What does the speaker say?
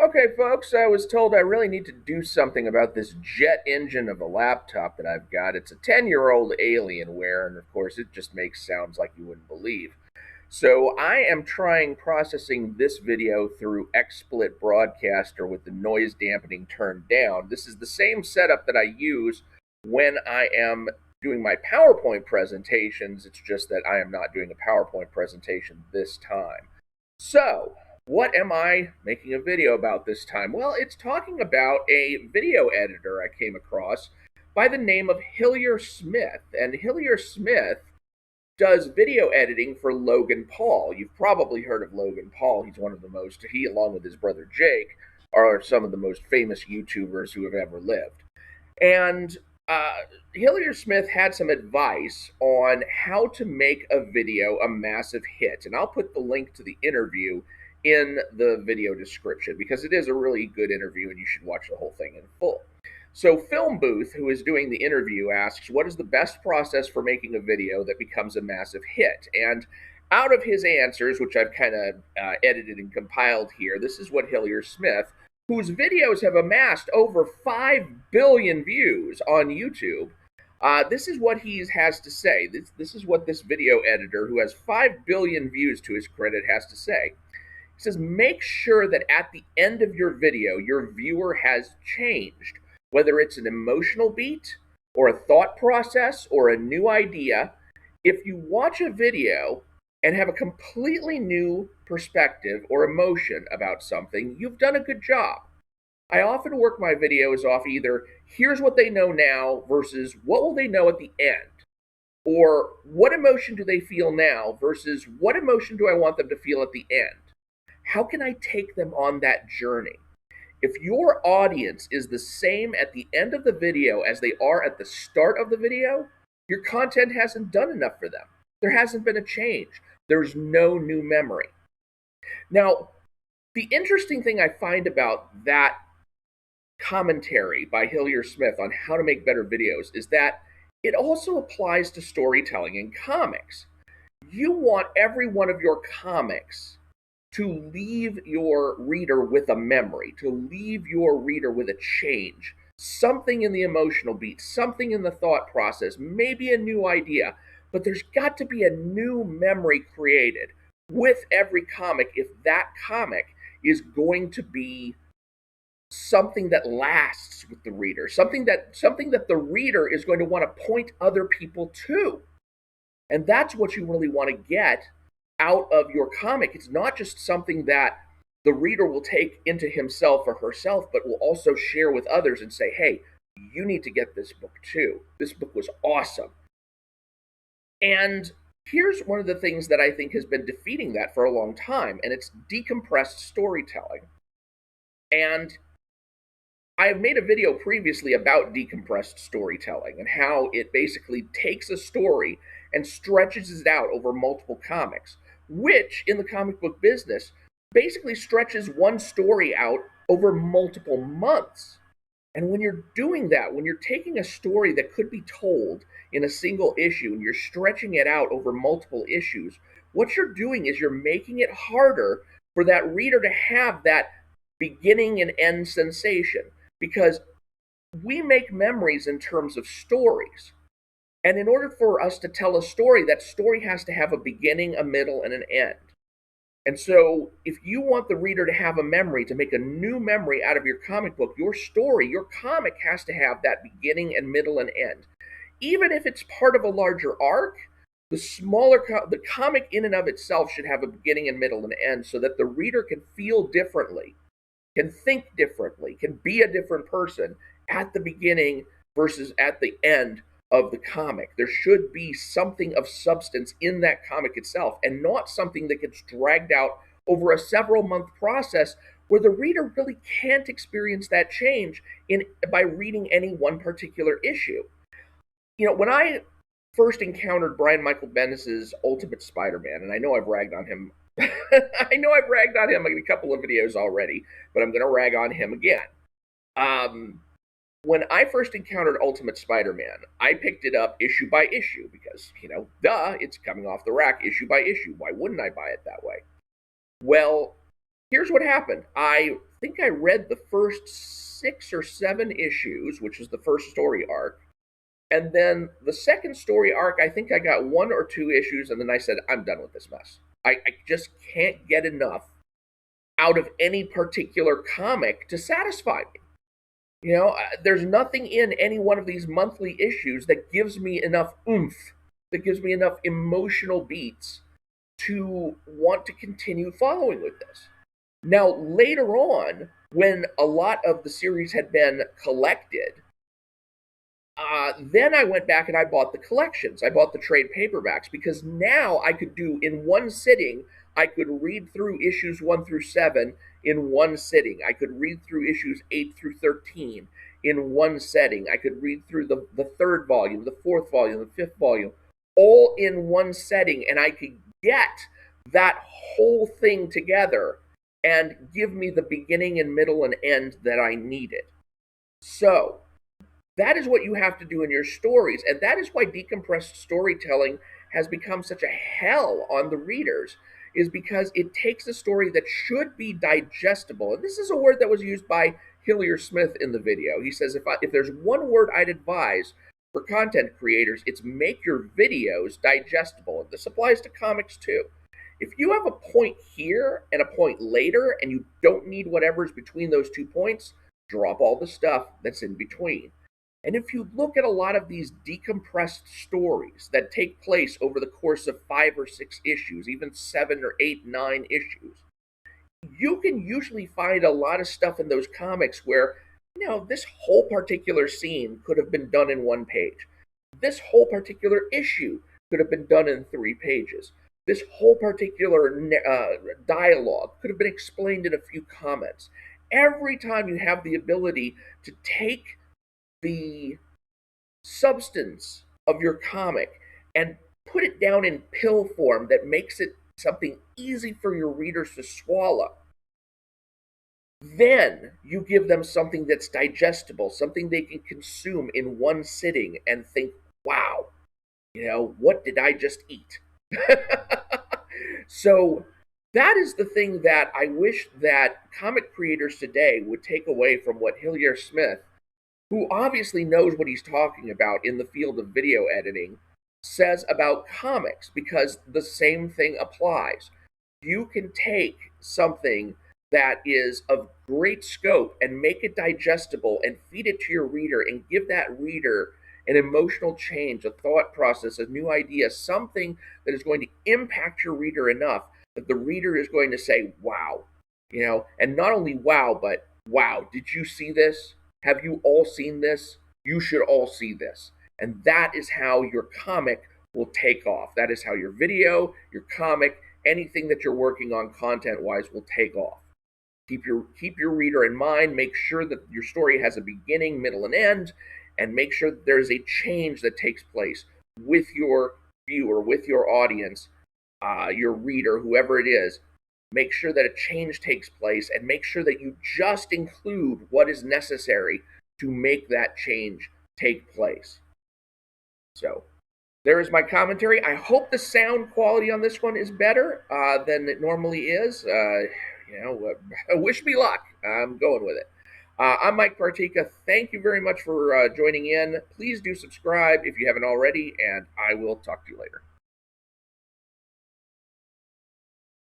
Okay, folks, I was told I really need to do something about this jet engine of a laptop that I've got. It's a 10-year-old Alienware, and of course, it just makes sounds like you wouldn't believe. So I am trying processing this video through XSplit Broadcaster with the noise dampening turned down. This is the same setup that I use when I am doing my PowerPoint presentations. It's just that I am not doing a PowerPoint presentation this time. So, what am I making a video about this time? Well, it's talking about a video editor I came across by the name of Hillier Smith. And Hillier Smith does video editing for Logan Paul. You've probably heard of Logan Paul. He's one of the most, he along with his brother Jake, are some of the most famous YouTubers who have ever lived. And Hillier Smith had some advice on how to make a video a massive hit. And I'll put the link to the interview in the video description because it is a really good interview and you should watch the whole thing in full. So, Film Booth, who is doing the interview, asks, what is the best process for making a video that becomes a massive hit? And out of his answers, which I've kind of edited and compiled here, this is what Hillier Smith, whose videos have amassed over 5 billion views on YouTube. This is what he has to say. This is what this video editor, who has 5 billion views to his credit, has to say. He says, make sure that at the end of your video, your viewer has changed, whether it's an emotional beat or a thought process or a new idea. If you watch a video and have a completely new perspective or emotion about something, you've done a good job. I often work my videos off either here's what they know now versus what will they know at the end, or what emotion do they feel now versus what emotion do I want them to feel at the end. How can I take them on that journey? If your audience is the same at the end of the video as they are at the start of the video, your content hasn't done enough for them. There hasn't been a change. There's no new memory. Now, the interesting thing I find about that commentary by Hillier Smith on how to make better videos is that it also applies to storytelling in comics. You want every one of your comics to leave your reader with a memory, to leave your reader with a change, something in the emotional beat, something in the thought process, maybe a new idea, but there's got to be a new memory created with every comic if that comic is going to be something that lasts with the reader, something that the reader is going to want to point other people to. And that's what you really want to get out of your comic. It's not just something that the reader will take into himself or herself, but will also share with others and say, hey, you need to get this book too. This book was awesome. And here's one of the things that I think has been defeating that for a long time, and it's decompressed storytelling. And I have made a video previously about decompressed storytelling and how it basically takes a story and stretches it out over multiple comics, which in the comic book business basically stretches one story out over multiple months. And when you're doing that, when you're taking a story that could be told in a single issue and you're stretching it out over multiple issues, what you're doing is you're making it harder for that reader to have that beginning and end sensation, because we make memories in terms of stories. And in order for us to tell a story, that story has to have a beginning, a middle, and an end. And so, if you want the reader to have a memory, to make a new memory out of your comic book, your story, your comic has to have that beginning and middle and end. Even if it's part of a larger arc, the comic in and of itself should have a beginning and middle and end so that the reader can feel differently, can think differently, can be a different person at the beginning versus at the end of the comic. There should be something of substance in that comic itself and not something that gets dragged out over a several month process where the reader really can't experience that change by reading any one particular issue. When I first encountered Brian Michael Bendis's Ultimate Spider-Man, and I know I've ragged on him I know I've ragged on him in a couple of videos already, but I'm going to rag on him again. When I first encountered Ultimate Spider-Man, I picked it up issue by issue because, it's coming off the rack issue by issue. Why wouldn't I buy it that way? Well, Here's what happened. I think I read the first 6 or 7 issues, which is the first story arc. And then the second story arc, I think I got 1 or 2 issues, and then I said, I'm done with this mess. I just can't get enough out of any particular comic to satisfy me. There's nothing in any one of these monthly issues that gives me enough oomph, that gives me enough emotional beats to want to continue following with this. Now, later on, when a lot of the series had been collected, then I went back and I bought the collections. I bought the trade paperbacks because now I could do in one sitting, I could read through issues 1 through 7 in one sitting. I could read through issues 8 through 13 in one setting. I could read through the third volume, the fourth volume, the fifth volume, all in one setting, and I could get that whole thing together and give me the beginning and middle and end that I needed. So, that is what you have to do in your stories. And that is why decompressed storytelling has become such a hell on the readers, is because it takes a story that should be digestible. And this is a word that was used by Hillier Smith in the video. He says, if there's one word I'd advise for content creators, it's make your videos digestible. And this applies to comics too. If you have a point here and a point later, and you don't need whatever's between those 2 points, drop all the stuff that's in between. And if you look at a lot of these decompressed stories that take place over the course of 5 or 6 issues, even 7 or 8, 9 issues, you can usually find a lot of stuff in those comics where, this whole particular scene could have been done in 1 page. This whole particular issue could have been done in 3 pages. This whole particular dialogue could have been explained in a few comments. Every time you have the ability to take the substance of your comic and put it down in pill form that makes it something easy for your readers to swallow, then you give them something that's digestible, something they can consume in one sitting and think, wow, what did I just eat? So that is the thing that I wish that comic creators today would take away from what Hillier Smith, who obviously knows what he's talking about in the field of video editing, says about comics, because the same thing applies. You can take something that is of great scope and make it digestible and feed it to your reader and give that reader an emotional change, a thought process, a new idea, something that is going to impact your reader enough that the reader is going to say, wow, and not only wow, but wow, did you see this? Have you all seen this? You should all see this. And that is how your comic will take off. That is how your video, your comic, anything that you're working on content-wise will take off. Keep your reader in mind. Make sure that your story has a beginning, middle, and end, and make sure that there's a change that takes place with your viewer, with your audience, your reader, whoever it is. Make sure that a change takes place, and make sure that you just include what is necessary to make that change take place. So there is my commentary. I hope the sound quality on this one is better than it normally is. Wish me luck. I'm going with it. I'm Mike Partika. Thank you very much for joining in. Please do subscribe if you haven't already, and I will talk to you later.